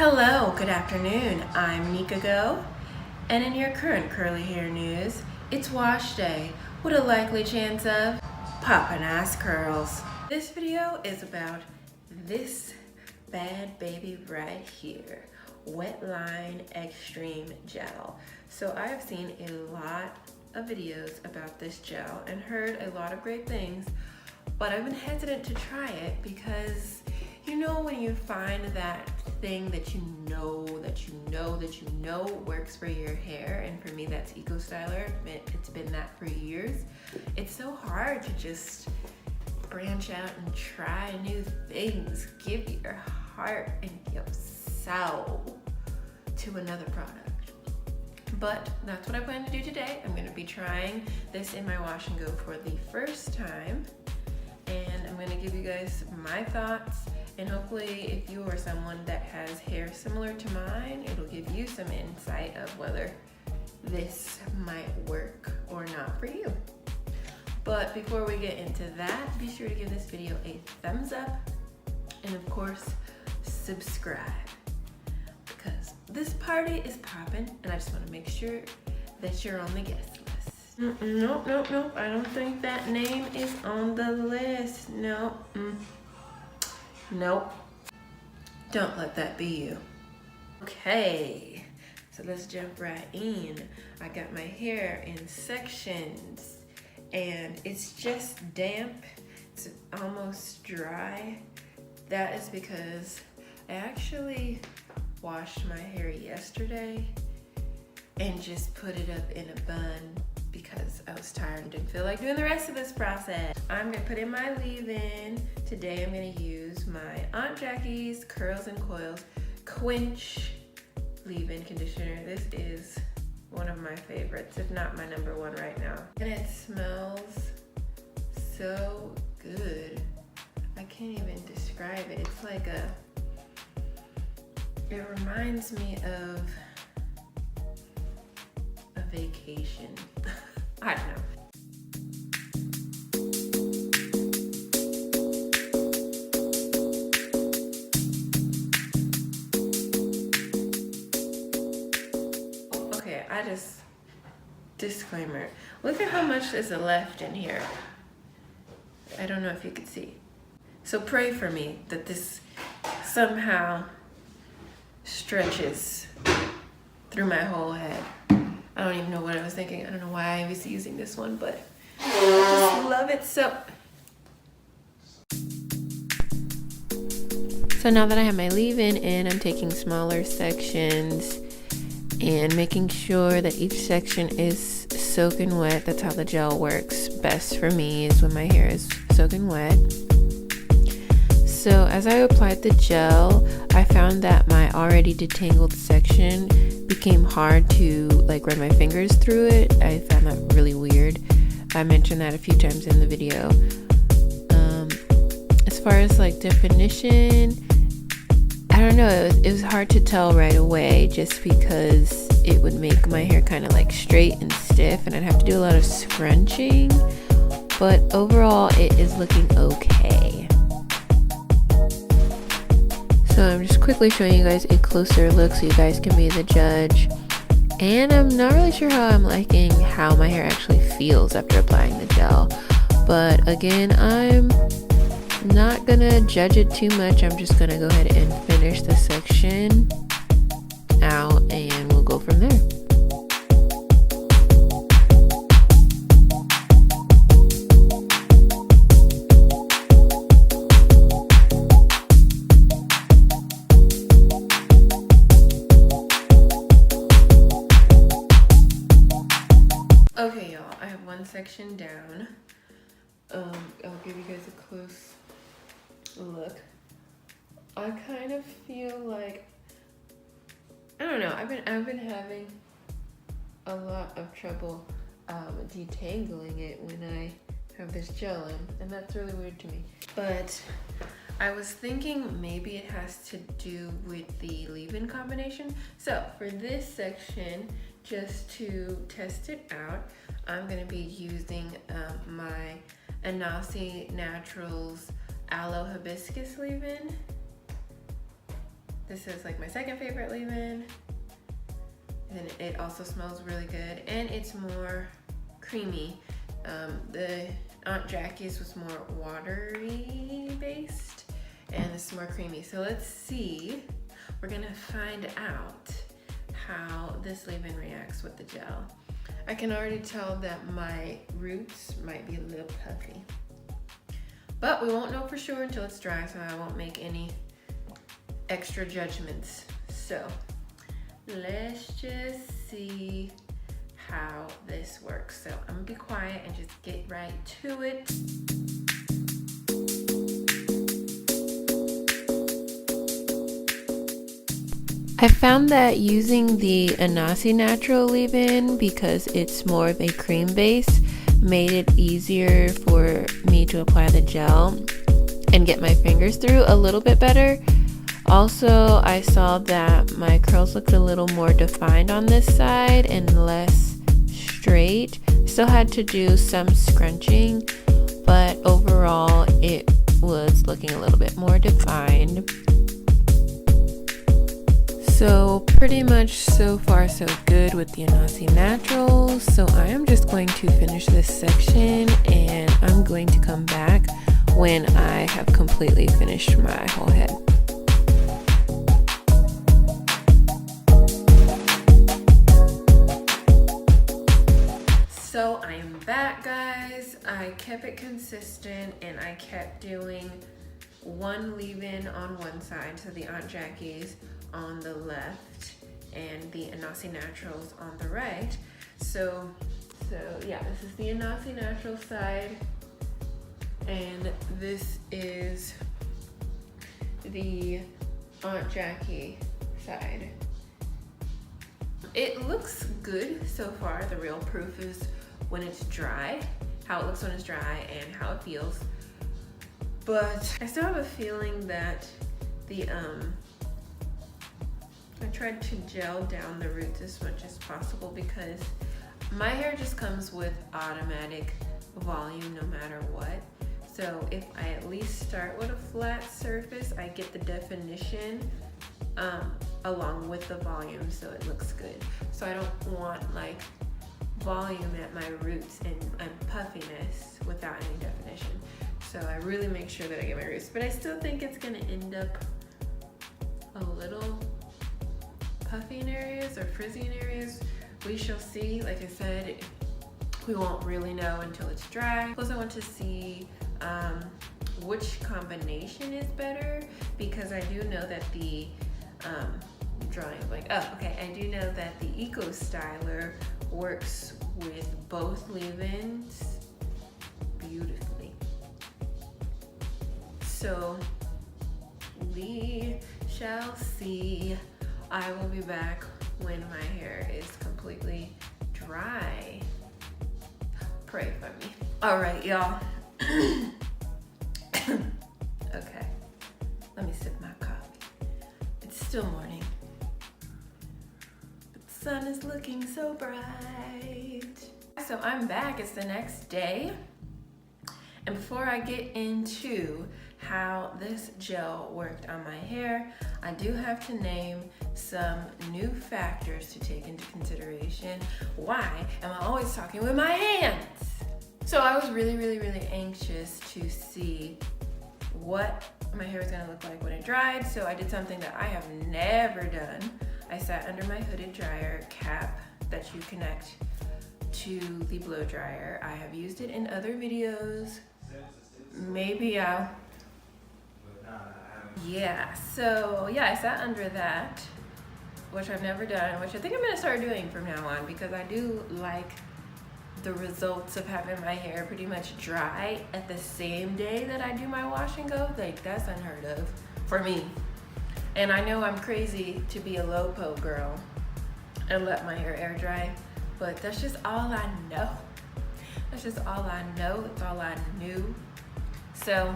Hello, good afternoon. I'm Nika.go, and in your current curly hair news, it's wash day with a likely chance of popping ass curls. This video is about this bad baby right here, Wetline Extreme Gel. So I have seen a lot of videos about this gel and heard a lot of great things, but I've been hesitant to try it because you know when you find that thing that you know works for your hair, and for me that's Eco Styler. It's been that for years. It's so hard to just branch out and try new things. Give your heart and your soul to another product. But that's what I plan to do today. I'm going to be trying this in my wash and go for the first time, and I'm going to give you guys my thoughts. And hopefully if you are someone that has hair similar to mine, it'll give you some insight of whether this might work or not for you. But before we get into that, be sure to give this video a thumbs up and of course subscribe, because this party is popping and I just want to make sure that you're on the guest list. Nope, I don't think that name is on the list. Nope. Nope. Don't let that be you. Okay, so let's jump right in. I got my hair in sections and it's just damp. It's almost dry. That is because I actually washed my hair yesterday and just put it up in a bun because I was tired and didn't feel like doing the rest of this process. I'm gonna put in my leave-in. Today I'm gonna use my Aunt Jackie's Curls and Coils Quench leave-in conditioner. This is one of my favorites, if not my number one right now. And it smells so good. I can't even describe it. It's like it reminds me of a vacation. I don't know. Okay, disclaimer. Look at how much is left in here. I don't know if you could see. So pray for me that this somehow stretches through my whole head. I don't even know what I was thinking. I don't know why I was using this one, but I just love it so. So now that I have my leave-in in, I'm taking smaller sections and making sure that each section is soaking wet. That's how the gel works best for me, is when my hair is soaking wet. So as I applied the gel, I found that my already detangled section became hard to run my fingers through it. I found that really weird. I mentioned that a few times in the video. As far as definition, I don't know, it was hard to tell right away just because it would make my hair kind of straight and stiff and I'd have to do a lot of scrunching, but overall it is looking okay. So I'm just quickly showing you guys a closer look so you guys can be the judge. And I'm not really sure how I'm liking how my hair actually feels after applying the gel. But again, I'm not gonna judge it too much. I'm just gonna go ahead and finish the section out and we'll go from there. Okay, y'all, I have one section down. I'll give you guys a close look. I kind of feel like, I don't know, I've been having a lot of trouble detangling it when I have this gel in, and that's really weird to me. But I was thinking maybe it has to do with the leave-in combination. So for this section, just to test it out, I'm gonna be using my Inahsi Naturals Aloe Hibiscus leave-in. This is like my second favorite leave-in. And it also smells really good, and it's more creamy. The Aunt Jackie's was more watery based, and this is more creamy. So let's see. We're gonna find out how this leave-in reacts with the gel. I can already tell that my roots might be a little puffy, but we won't know for sure until it's dry, so I won't make any extra judgments. So let's just see how this works. So I'm gonna be quiet and just get right to it. I found that using the Inahsi natural leave-in, because it's more of a cream base, made it easier for me to apply the gel and get my fingers through a little bit better. Also, I saw that my curls looked a little more defined on this side and less straight. Still had to do some scrunching, but overall it was looking a little bit more defined. So pretty much so far so good with the Inahsi Naturals. So I am just going to finish this section, and I'm going to come back when I have completely finished my whole head. So I am back, guys. I kept it consistent and I kept doing one leave-in on one side, so the Aunt Jackie's on the left and the Inahsi Naturals on the right. So yeah, this is the Inahsi Natural side, and this is the Aunt Jackie side. It looks good so far. The real proof is when it's dry, how it looks when it's dry and how it feels. But I still have a feeling that I tried to gel down the roots as much as possible, because my hair just comes with automatic volume no matter what. So if I at least start with a flat surface, I get the definition along with the volume, so it looks good. So I don't want like volume at my roots and puffiness without any definition. So I really make sure that I get my roots, but I still think it's gonna end up a little puffy in areas or frizzy in areas. We shall see. Like I said, we won't really know until it's dry. Plus I want to see which combination is better, because I do know that the I do know that the Eco Styler works with both leave-ins beautifully. So we shall see. I will be back when my hair is completely dry. Pray for me. All right, y'all. Okay, let me sip my coffee. It's still morning. The sun is looking so bright. So I'm back, it's the next day. And before I get into how this gel worked on my hair, I do have to name some new factors to take into consideration. Why am I always talking with my hands? So I was really anxious to see what my hair was gonna look like when it dried. So I did something that I have never done. I sat under my hooded dryer cap that you connect to the blow dryer. I have used it in other videos. Maybe I'll... Yeah, so yeah, I sat under that, which I've never done, which I think I'm gonna start doing from now on, because I do like the results of having my hair pretty much dry at the same day that I do my wash and go. Like, that's unheard of for me. And I know I'm crazy to be a low-po girl and let my hair air dry, but that's just all I know. That's just all I know. It's all I knew. So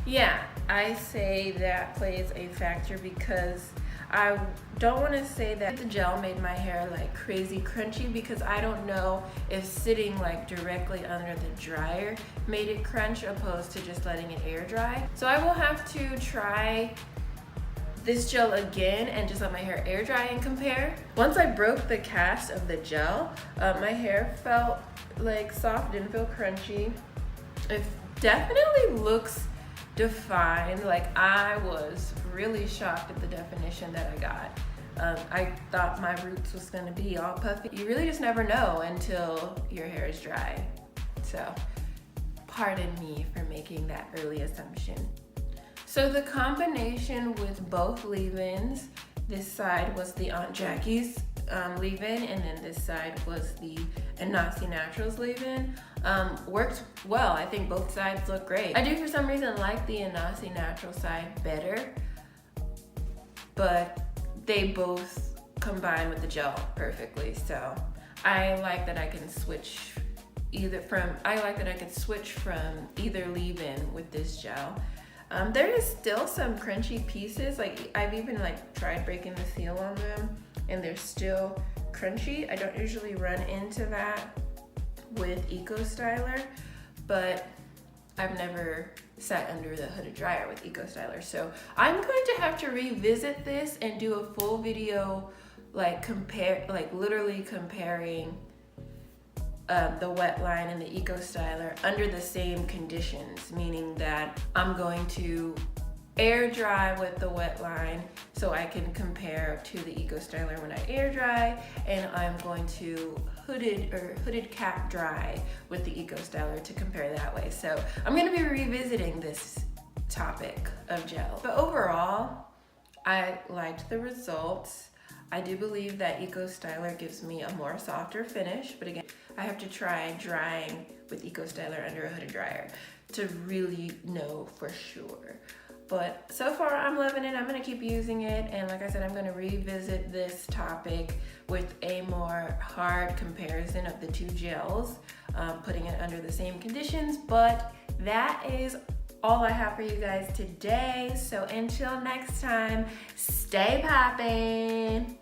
yeah, I say that plays a factor, because I don't want to say that the gel made my hair like crazy crunchy, because I don't know if sitting like directly under the dryer made it crunch opposed to just letting it air dry. So I will have to try this gel again and just let my hair air dry and compare. Once I broke the cast of the gel, my hair felt like soft, didn't feel crunchy. It definitely looks defined. Like, I was really shocked at the definition that I got. I thought my roots was gonna be all puffy. You really just never know until your hair is dry. So, pardon me for making that early assumption. So the combination with both leave-ins, this side was the Aunt Jackie's leave-in, and then this side was the Inahsi Naturals leave-in, worked well. I think both sides look great. I do for some reason like the Inahsi Natural side better, but they both combine with the gel perfectly. So I like that I can switch from either leave-in with this gel. There is still some crunchy pieces. Like, I've even tried breaking the seal on them and they're still crunchy. I don't usually run into that with Eco Styler, but I've never sat under the hooded dryer with Eco Styler. So I'm going to have to revisit this and do a full video, literally comparing the Wetline and the Eco Styler under the same conditions, meaning that I'm going to air dry with the Wetline so I can compare to the Eco Styler when I air dry, and I'm going to hooded cap dry with the Eco Styler to compare that way. So I'm going to be revisiting this topic of gel. But overall, I liked the results. I do believe that Eco Styler gives me a more softer finish, but again, I have to try drying with Eco Styler under a hooded dryer to really know for sure. But so far I'm loving it. I'm gonna keep using it, and like I said, I'm gonna revisit this topic with a more hard comparison of the two gels, putting it under the same conditions. But that is all I have for you guys today. So until next time, stay poppin'.